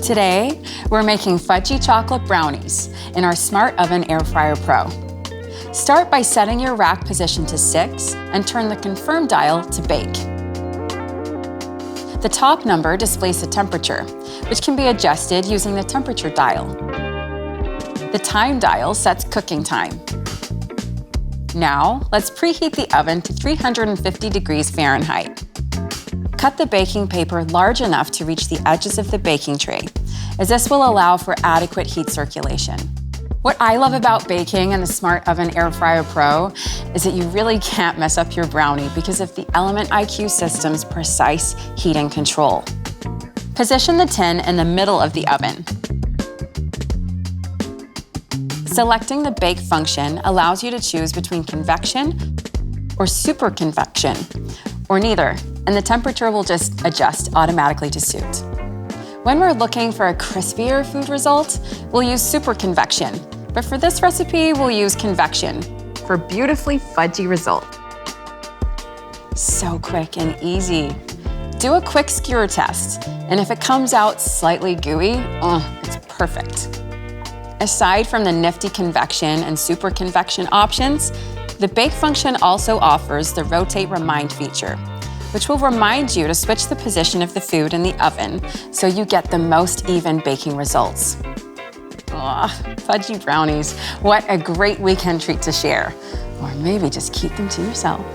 Today, we're making fudgy chocolate brownies in our Smart Oven Air Fryer Pro. Start by setting your rack position to 6 and turn the confirm dial to bake. The top number displays the temperature, which can be adjusted using the temperature dial. The time dial sets cooking time. Now, let's preheat the oven to 350 degrees Fahrenheit. Cut the baking paper large enough to reach the edges of the baking tray, as this will allow for adequate heat circulation. What I love about baking in the Smart Oven Air Fryer Pro is that you really can't mess up your brownie because of the Element IQ system's precise heating control. Position the tin in the middle of the oven. Selecting the bake function allows you to choose between convection or super convection, or neither, and the temperature will just adjust automatically to suit. When we're looking for a crispier food result, we'll use super convection, but for this recipe, we'll use convection for a beautifully fudgy result. So quick and easy. Do a quick skewer test, and if it comes out slightly gooey, it's perfect. Aside from the nifty convection and super convection options, the bake function also offers the Rotate Remind feature, which will remind you to switch the position of the food in the oven so you get the most even baking results. Fudgy brownies, what a great weekend treat to share. Or maybe just keep them to yourself.